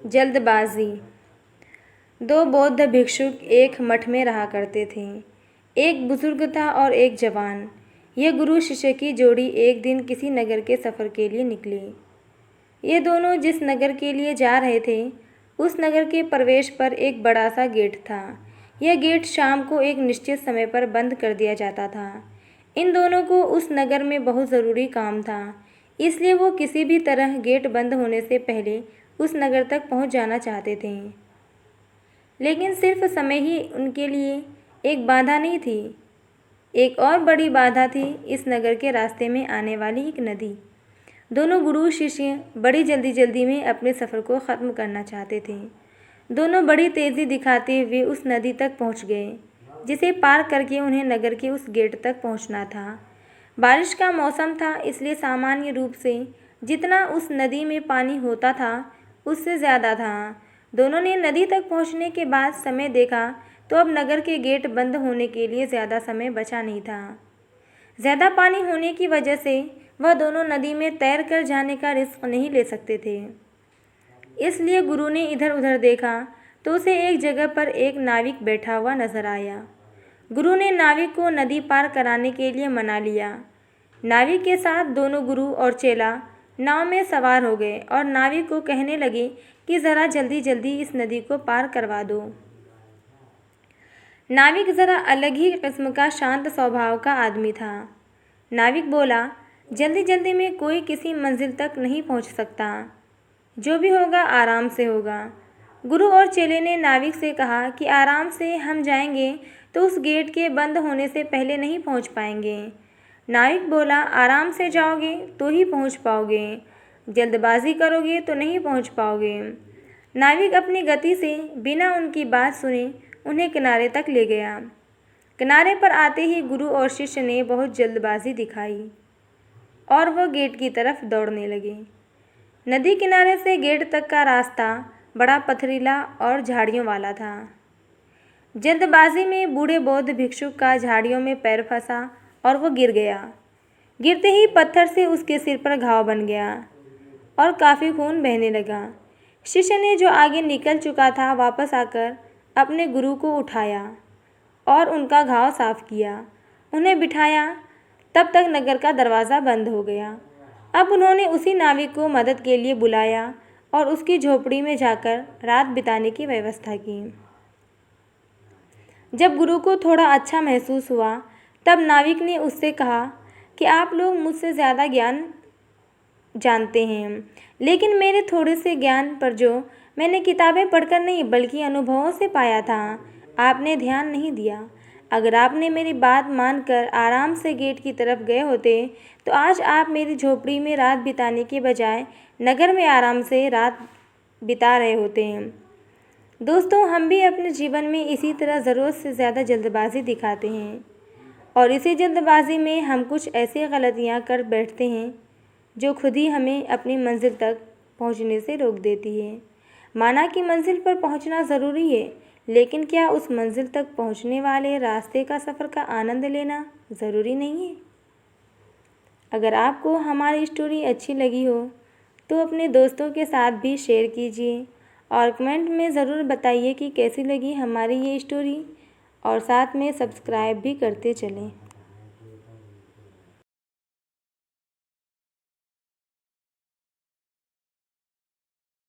जल्दबाजी। दो बौद्ध भिक्षुक एक मठ में रहा करते थे। एक बुजुर्ग था और एक जवान। यह गुरु शिष्य की जोड़ी एक दिन किसी नगर के सफ़र के लिए निकली। ये दोनों जिस नगर के लिए जा रहे थे उस नगर के प्रवेश पर एक बड़ा सा गेट था। यह गेट शाम को एक निश्चित समय पर बंद कर दिया जाता था। इन दोनों को उस नगर में बहुत ज़रूरी काम था, इसलिए वो किसी भी तरह गेट बंद होने से पहले उस नगर तक पहुंच जाना चाहते थे। लेकिन सिर्फ समय ही उनके लिए एक बाधा नहीं थी। एक और बड़ी बाधा थी इस नगर के रास्ते में आने वाली एक नदी। दोनों गुरु शिष्य बड़ी जल्दी में अपने सफ़र को ख़त्म करना चाहते थे। दोनों बड़ी तेज़ी दिखाते हुए उस नदी तक पहुंच गए, जिसे पार करके उन्हें नगर के उस गेट तक पहुंचना था। बारिश का मौसम था, इसलिए सामान्य रूप से जितना उस नदी में पानी होता था उससे ज़्यादा था। दोनों ने नदी तक पहुंचने के बाद समय देखा तो अब नगर के गेट बंद होने के लिए ज़्यादा समय बचा नहीं था। ज़्यादा पानी होने की वजह से वह दोनों नदी में तैर कर जाने का रिस्क नहीं ले सकते थे। इसलिए गुरु ने इधर उधर देखा तो उसे एक जगह पर एक नाविक बैठा हुआ नजर आया। गुरु ने नाविक को नदी पार कराने के लिए मना लिया। नाविक के साथ दोनों गुरु और चेला नाव में सवार हो गए और नाविक को कहने लगे कि ज़रा जल्दी इस नदी को पार करवा दो। नाविक ज़रा अलग ही किस्म का शांत स्वभाव का आदमी था। नाविक बोला, जल्दी में कोई किसी मंजिल तक नहीं पहुंच सकता। जो भी होगा आराम से होगा। गुरु और चेले ने नाविक से कहा कि आराम से हम जाएंगे तो उस गेट के बंद होने से पहले नहीं पहुंच पाएंगे। नाविक बोला, आराम से जाओगे तो ही पहुंच पाओगे, जल्दबाजी करोगे तो नहीं पहुंच पाओगे। नाविक अपनी गति से बिना उनकी बात सुने उन्हें किनारे तक ले गया। किनारे पर आते ही गुरु और शिष्य ने बहुत जल्दबाजी दिखाई और वह गेट की तरफ दौड़ने लगे। नदी किनारे से गेट तक का रास्ता बड़ा पथरीला और झाड़ियों वाला था। जल्दबाजी में बूढ़े बौद्ध भिक्षुक का झाड़ियों में पैर फंसा और वो गिर गया। गिरते ही पत्थर से उसके सिर पर घाव बन गया और काफ़ी खून बहने लगा। शिष्य ने जो आगे निकल चुका था वापस आकर अपने गुरु को उठाया और उनका घाव साफ किया, उन्हें बिठाया। तब तक नगर का दरवाज़ा बंद हो गया। अब उन्होंने उसी नाविक को मदद के लिए बुलाया और उसकी झोपड़ी में जाकर रात बिताने की व्यवस्था की। जब गुरु को थोड़ा अच्छा महसूस हुआ तब नाविक ने उससे कहा कि आप लोग मुझसे ज़्यादा ज्ञान जानते हैं, लेकिन मेरे थोड़े से ज्ञान पर जो मैंने किताबें पढ़कर नहीं बल्कि अनुभवों से पाया था, आपने ध्यान नहीं दिया। अगर आपने मेरी बात मानकर आराम से गेट की तरफ गए होते तो आज आप मेरी झोपड़ी में रात बिताने के बजाय नगर में आराम से रात बिता रहे होते हैं। दोस्तों, हम भी अपने जीवन में इसी तरह ज़रूरत से ज़्यादा जल्दबाजी दिखाते हैं और इसी जल्दबाजी में हम कुछ ऐसी गलतियां कर बैठते हैं जो खुद ही हमें अपनी मंजिल तक पहुंचने से रोक देती है। माना कि मंजिल पर पहुंचना ज़रूरी है, लेकिन क्या उस मंजिल तक पहुंचने वाले रास्ते का सफ़र का आनंद लेना ज़रूरी नहीं है? अगर आपको हमारी स्टोरी अच्छी लगी हो तो अपने दोस्तों के साथ भी शेयर कीजिए और कमेंट में ज़रूर बताइए कि कैसी लगी हमारी ये स्टोरी और साथ में सब्सक्राइब भी करते चलें।